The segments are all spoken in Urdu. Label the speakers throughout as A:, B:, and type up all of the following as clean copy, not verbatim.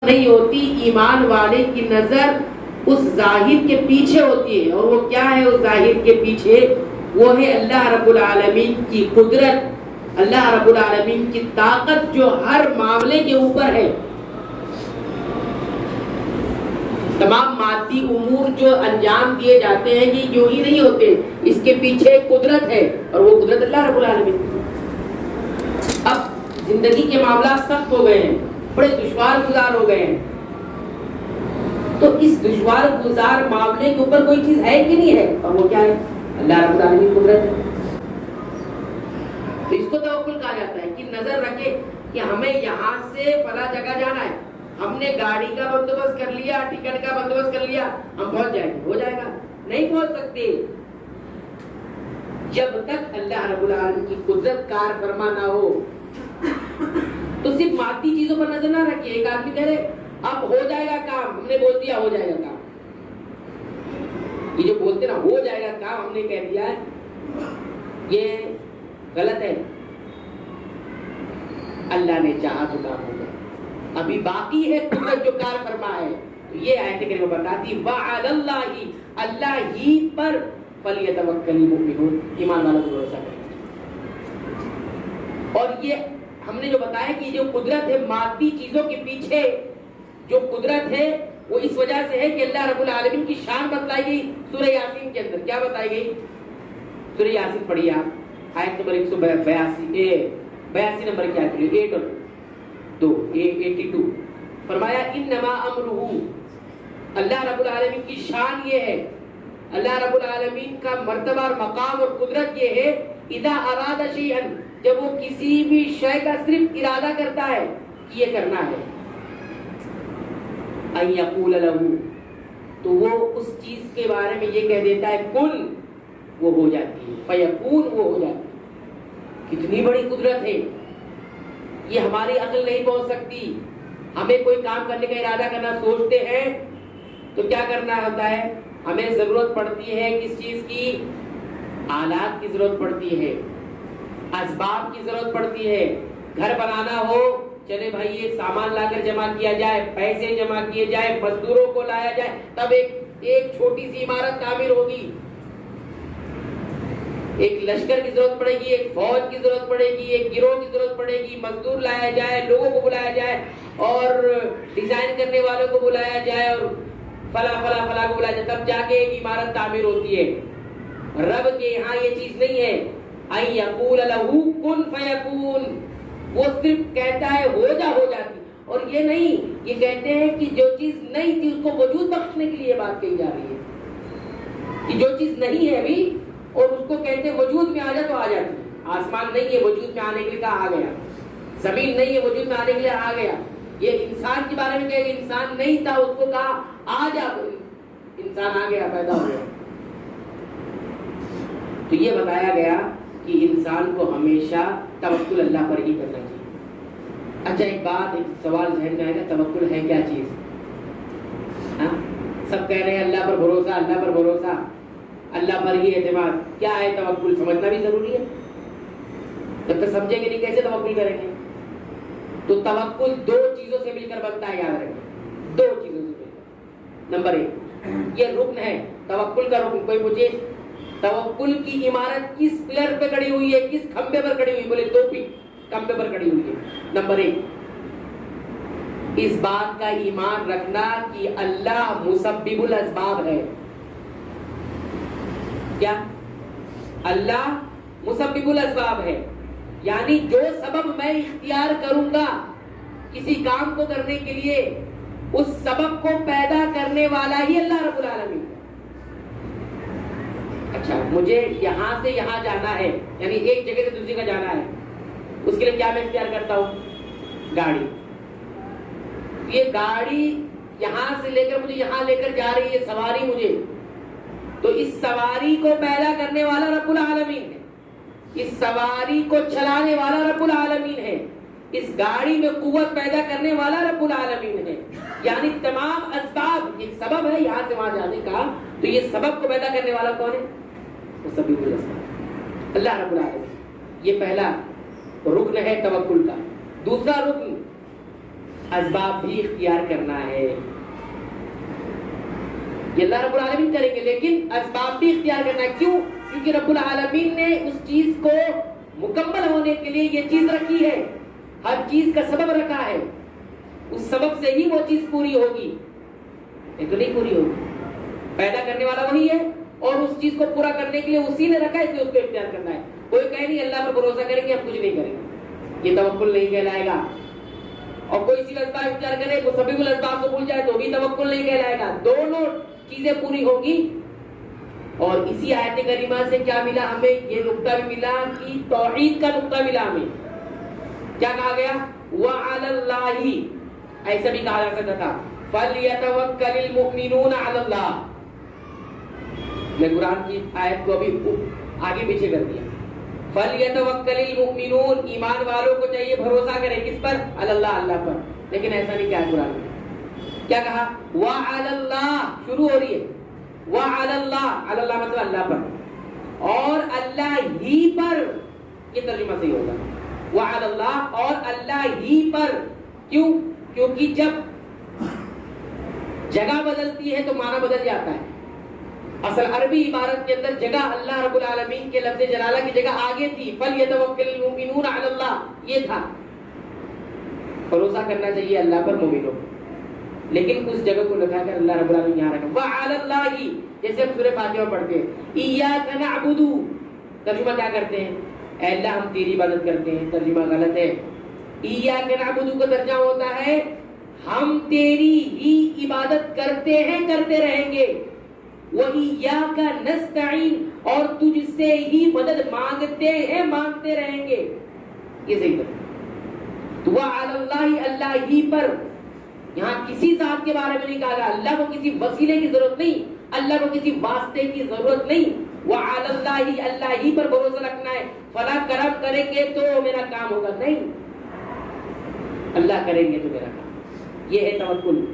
A: نہیں ہوتی، ایمان والے کی نظر اس ظاہر کے پیچھے ہوتی ہے. اور وہ کیا ہے اس ظاہر کے پیچھے؟ وہ ہے اللہ رب العالمین کی قدرت، اللہ رب العالمین کی طاقت جو ہر معاملے کے اوپر ہے. تمام مادی امور جو انجام دیے جاتے ہیں یہ یوں ہی نہیں ہوتے، اس کے پیچھے قدرت ہے، اور وہ قدرت اللہ رب العالمین. اب زندگی کے معاملات سخت ہو گئے ہیں، بڑے دشوار گزار ہو گئے ہیں، تو اس دشوار گزار معاملے کے اوپر کوئی چیز ہے کہ نہیں ہے؟ اور وہ کیا ہے؟ اللہ رب العالمین قدرت ہے. اس کو توکل کہا جاتا ہے کہ نظر رکھے کہ ہمیں یہاں سے فلاں جگہ جانا ہے، ہم نے گاڑی کا بندوبست کر لیا، ٹکٹ کا بندوبست کر لیا، ہم پہنچ جائیں گے. ہو جائے گا؟ نہیں پہنچ سکتے جب تک اللہ رب العالمین کی قدرت کار فرما نہ ہو. تو صرف مادی چیزوں پر نظر نہ رکھیے. ایک آدمی کہہ رہے اب ہو جائے گا کام، ہم نے بول دیا ہو جائے گا کام. یہ جو بولتے نا ہو جائے گا کام، ہم نے کہہ دیا ہے، یہ غلط ہے. اللہ نے چاہا تو کام ہو گیا، ابھی باقی ہے قدرت جو کار فرما ہے. یہ آیت کریمہ بتاتی وعلی اللہ، اللہ ہی پر فلیتوکل المؤمنون، ایمان والوں کو بھروسہ کرنا. اور یہ ہم نے جو بتایا کہ جو قدرت ہے مادی چیزوں کے پیچھے جو قدرت ہے وہ اس وجہ سے ہے کہ اللہ رب العالمین کی شان بتلائی گئی سورہ یاسین کے اندر. کیا بتائی گئی؟ سورہ یاسین پڑھیے آپ، آیت نمبر 182 نمبر کیا ہے؟ 8 اور 2 82. فرمایا انما امرہ، اللہ رب العالمین کی شان یہ ہے، اللہ رب العالمین کا مرتبہ اور مقام اور قدرت یہ ہے، اذا اراد شیئا، جب وہ کسی بھی شے کا صرف ارادہ کرتا ہے کہ یہ کرنا ہے، ان یقول لہ، تو وہ اس چیز کے بارے میں یہ کہہ دیتا ہے کن، وہ ہو جاتی ہے، فیکون، وہ ہو جاتی ہے. کتنی بڑی قدرت ہے، یہ ہماری عقل نہیں پہنچ سکتی. ہمیں کوئی کام کرنے کا ارادہ کرنا سوچتے ہیں تو کیا کرنا ہوتا ہے؟ ہمیں ضرورت پڑتی ہے کس چیز کی؟ آلات کی ضرورت پڑتی ہے، اسباب کی ضرورت پڑتی ہے. گھر بنانا ہو، چلے بھائی یہ سامان لا کر جمع کیا جائے، پیسے جمع کیے جائے، مزدوروں کو لایا جائے، تب ایک چھوٹی سی عمارت تعمیر ہوگی. ایک لشکر کی ضرورت پڑے گی، ایک فوج کی ضرورت پڑے گی، ایک گروہ کی ضرورت پڑے گی، مزدور لایا جائے، لوگوں کو بلایا جائے، اور ڈیزائن کرنے والوں کو بلایا جائے، اور فلاں فلاں فلاں کو بلایا جائے، تب جا کے ایک عمارت تعمیر ہوتی ہے. رب کے یہاں یہ چیز نہیں ہے. ان یقول لہ کن فیکون، وہ صرف کہتا ہے ہو جا، ہو جاتی. اور یہ نہیں، یہ کہتے ہیں کہ جو چیز نہیں تھی اس کو وجود بخشنے کے لیے بات کہی جا رہی ہے کہ جو چیز نہیں ہے ابھی اور اس کو کہتے ہیں وجود میں آ جا تو آ جاتی. آسمان نہیں ہے وجود میں آنے کے لیے کہا آ گیا، زمین نہیں ہے وجود میں آنے کے لیے آ گیا. یہ انسان کے بارے میں کہے کہ انسان نہیں تھا، اس کو کہا آ جا، انسان آ گیا، پیدا ہو گیا. تو یہ بتایا گیا کہ انسان کو ہمیشہ توکل اللہ پر ہی کرنا چاہیے. اچھا ایک بات، ایک سوال ذہن میں آئے گا، توکل ہے کیا چیز؟ سب کہہ رہے ہیں اللہ پر بھروسہ، اللہ پر بھروسہ، اللہ پر ہی اعتماد. کیا ہے توکل؟ سمجھنا بھی ضروری ہے. جب تک سمجھیں گے نہیں کیسے توکل کریں گے؟ تو توکل دو چیزوں سے مل کر بنتا ہے، یاد رکھیں، دو چیزوں سے مل کر. نمبر 1 یہ رکن ہے، توکل کا رکن. کوئی مجھے توکل کی عمارت کس پلر پہ کھڑی ہوئی ہے، کس کھمبے پر کھڑی ہوئی؟ بولے 2 کھمبے پر کھڑی ہوئی ہے. نمبر 1 اس بات کا ایمان رکھنا کہ اللہ مسبب الاسباب ہے. کیا؟ اللہ مسبب الاسباب ہے، یعنی جو سبب میں اختیار کروں گا کسی کام کو کرنے کے لیے، اس سبب کو پیدا کرنے والا ہی اللہ رب العالمین. اچھا مجھے یہاں سے یہاں جانا ہے، یعنی ایک جگہ سے دوسری جگہ جانا ہے، اس کے لیے کیا میں اختیار کرتا ہوں؟ گاڑی. یہ گاڑی یہاں سے لے کر مجھے یہاں لے کر جا رہی ہے، سواری مجھے، تو اس سواری کو پیدا کرنے والا رب العالمین ہے، اس سواری کو چلانے والا رب العالمین ہے، اس گاڑی میں قوت پیدا کرنے والا رب العالمین ہے. یعنی تمام اسباب، ایک سبب ہے یہاں سے وہاں جانے کا، تو یہ سبب کو پیدا کرنے والا کون ہے؟ مسبب الاسباب، اللہ رب العالمین. یہ پہلا رکن ہے توکل کا. دوسرا رکن اسباب بھی اختیار کرنا ہے. یہ اللہ رب العالمین کریں گے لیکن اسباب بھی اختیار کرنا ہے. کیوں؟ کیونکہ رب العالمین نے اس چیز کو مکمل ہونے کے لیے یہ چیز رکھی ہے. ہر چیز کا سبب رکھا ہے. اس سبب سے ہی وہ چیز پوری ہوگی. یہ تو نہیں پوری ہوگی. پیدا کرنے والا وہی ہے اور اس چیز کو پورا کرنے کے لیے اسی نے رکھا ہے, اس لیے اس کو اختیار کرنا ہے. کوئی کہے نہیں اللہ پر بھروسہ کریں گے ہم کچھ نہیں کریں گے, یہ توکل نہیں کہلائے گا. اور کوئی صرف اسباب اختیار کرے مسبب الاسباب کو بھول جائے تو بھی توکل نہیں کہلائے گا. دونوں چیزیں پوری ہوگی. اور اسی آیت کریمہ سے کیا ملا ہمیں؟ یہ نقطہ بھی ملا کہ توحید کا نقطہ ملا ہمیں. کیا کہا گیا؟ وَعَلَى اللَّهِ, ایسا بھی کہا جا سکتا تھا فَلْيَتَوَكَّلِ الْمُؤْمِنُونَ عَلَى اللَّهِ. میں قرآن کی آیت کو ابھی آگے پیچھے کر دیا. فَلْيَتَوَكَّلِ الْمُؤْمِنُونَ, ایمان والوں کو چاہیے بھروسہ کریں. کس پر؟ اللہ, اللہ پر. لیکن ایسا نہیں کیا قرآن میں. کیا کہا؟ وَعَلَى اللَّهِ شروع ہو رہی ہے. وَعَلَى اللَّهِ, عَلَى اللَّهِ مطلب اللہ پر, اور اللہ ہی پر. یہ ترجمہ صحیح ہوگا. وَعَلَى اللَّهِ, اور اللہ ہی پر. کیوں؟ کیونکہ جب جگہ بدلتی ہے تو معنی بدل جاتا ہے. اصل عربی عبارت کے اندر جگہ اللہ رب العالمین کے لفظ جلالہ کی جگہ آگے تھی. فَلْيَتَوَكَّلِ الْمُؤْمِنُونَ عَلَى اللَّهِ, یہ تھا. بھروسہ کرنا چاہیے اللہ پر مومنوں. لیکن اس جگہ کو لگا کر اللہ رب العالمین یہاں رکھا وَعَلَى اللَّهِ. جیسے ہم سورہ فاتحہ پڑھتے ہیں إِيَّاكَ نَعْبُدُ, ترجمہ کیا کرتے ہیں؟ اے اللہ ہم تیری عبادت کرتے ہیں. ترجمہ غلط ہے. إِيَّاكَ نَعْبُدُ کا ترجمہ ہوتا ہے ہم تیری ہی عبادت کرتے ہیں, کرتے رہیں گے. وَإِيَّاكَ نَسْتَعِينُ, اور تجھ سے ہی مدد مانگتے ہیں, مانگتے رہیں گے. یہ صحیح ہے. وَعَلَى اللَّهِ, اللہ ہی پر. یہاں کسی ذات کے بارے میں نہیں کہا گیا. اللہ کو کسی وسیلے کی ضرورت نہیں, اللہ کو کسی واسطے کی ضرورت نہیں. وَعَلَى اللَّهِ, اللہ ہی پر بھروسہ رکھنا ہے. فلا کرم کریں گے تو میرا کام ہوگا, نہیں, اللہ کریں گے تو میرا کام. یہ ہے توکل.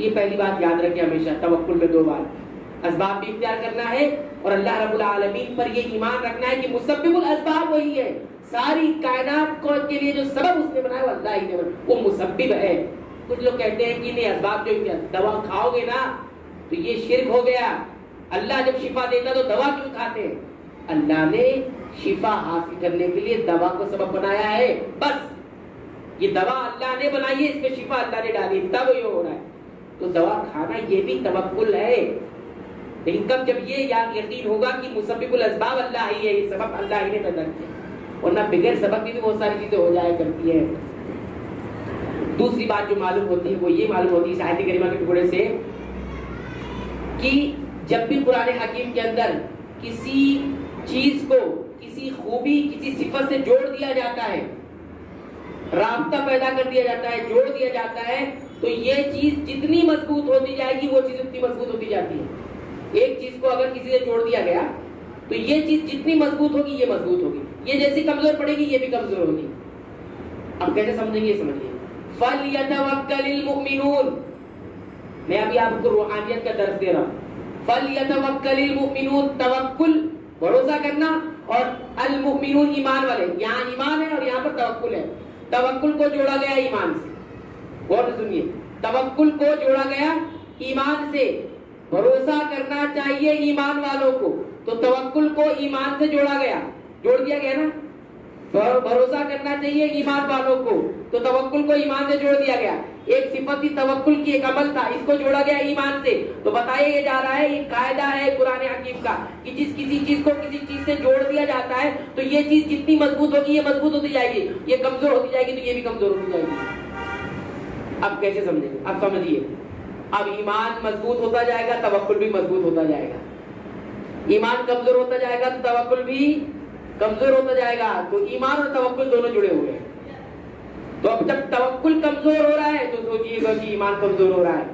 A: یہ پہلی بات یاد رکھیں ہمیشہ. توکل میں دو بات, اسباب بھی اختیار کرنا ہے اور اللہ رب العالمین پر یہ ایمان رکھنا ہے کہ مسبب الاسباب وہی ہے. ساری کائنات کو کے لیے جو سبب اس نے بنایا وہ اللہ ہی نے بنایا, وہ مسبب ہے. کچھ لوگ کہتے ہیں کہ نہیں اسباب جو دوا کھاؤ گے نا تو یہ شرک ہو گیا. اللہ جب شفا دیتا تو دوا کیوں کھاتے ہیں؟ اللہ نے شفا حاصل کرنے کے لیے دوا کو سبب بنایا ہے. بس یہ دوا اللہ نے بنائی ہے, اس میں شفا اللہ نے ڈالی, تب یہ ہو رہا ہے. تو دوا کھانا یہ بھی توکل ہے. لیکن کب جب یہ یقین ہوگا کہ مسبب الاسباب اللہ ہی ہے, یہ سبب اللہ ہی نے پیدا کیا. ورنہ بغیر سبب کی بھی بہت ساری چیزیں ہو جایا کرتی ہیں. دوسری بات جو معلوم ہوتی ہے وہ یہ معلوم ہوتی ہے اس آیت کریمہ کے ٹکڑے سے کہ جب بھی قرآن حکیم کے اندر کسی چیز کو, کسی خوبی, کسی صفت سے جوڑ دیا جاتا ہے, رابطہ پیدا کر دیا جاتا ہے, جوڑ دیا جاتا ہے, تو یہ چیز جتنی مضبوط ہوتی جائے گی وہ چیز اتنی مضبوط ہوتی جاتی ہے. ایک چیز کو اگر کسی سے جوڑ دیا گیا تو یہ چیز جتنی مضبوط ہوگی یہ مضبوط ہوگی, یہ جیسی کمزور پڑے گی یہ بھی کمزور ہوگی. اب کیسے سمجھیں گے؟ یہ سمجھیے. فَلْيَتَوَكَّلِ الْمُؤْمِنُونَ, میں ابھی آپ کو روحانیت کا درس دے رہا ہوں. فَلْيَتَوَكَّلِ الْمُؤْمِنُونَ, توکل بھروسہ کرنا, اور المؤمنون ایمان والے. یہاں ایمان ہے اور یہاں پر توکل ہے. توکل کو جوڑا گیا ایمان سے. غور سے سنیے, توکل کو جوڑا گیا ایمان سے. بھروسہ کرنا چاہیے ایمان والوں کو, تو توکل کو ایمان سے جوڑا گیا, جوڑ دیا گیا نا. بھروسہ کرنا چاہیے ایمان والوں کو, تو توکل کو ایمان سے جوڑ دیا گیا. ایک صفت تھی توکل کی, ایک عمل تھا, اس کو جوڑا گیا ایمان سے. تو بتایا یہ جا رہا ہے, یہ قاعدہ ہے قرآن حکیم کا کہ جس کسی چیز کو کسی چیز سے جوڑ دیا جاتا ہے تو یہ چیز جتنی مضبوط ہوگی یہ مضبوط ہوتی جائے گی, یہ کمزور ہوتی جائے گی تو یہ بھی کمزور ہوتی جائے گی. اب کیسے سمجھیں گے؟ اب سمجھیے. اب ایمان مضبوط ہوتا جائے گا, توکل بھی مضبوط ہوتا جائے گا. ایمان کمزور ہوتا جائے گا تو توکل بھی کمزور ہوتا جائے گا. تو ایمان اور توکل دونوں جڑے ہوئے ہیں. تو اب جب توکل کمزور ہو رہا ہے تو سوچئے گا کہ ایمان کمزور ہو رہا ہے.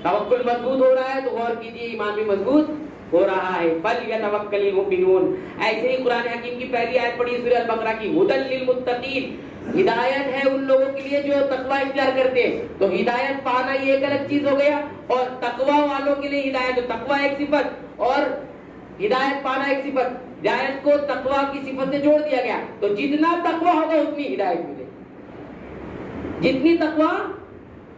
A: توکل مضبوط ہو رہا ہے تو غور کیجئے ایمان بھی مضبوط ہو رہا ہے. فَلْيَتَوَكَّلِ الْمُؤْمِنُونَ. ایسے ہی قرآن حکیم کی پہلی آیت پڑھی سورہ البقرہ کی, هُدًى لِّلْمُتَّقِينَ, ہدایت ہے ان لوگوں کے لیے جو تقوی اختیار کرتے ہیں. تو ہدایت پانا یہ ایک الگ چیز ہو گیا, اور تقوی والوں کے لیے ہدایت, تو تقوی ایک صفت اور ہدایت پانا ایک صفت. ہدایت کو تقوی کی صفت سے جوڑ دیا گیا. تو جتنا تقوی ہوگا اتنی ہدایت ملے, جتنی تقوی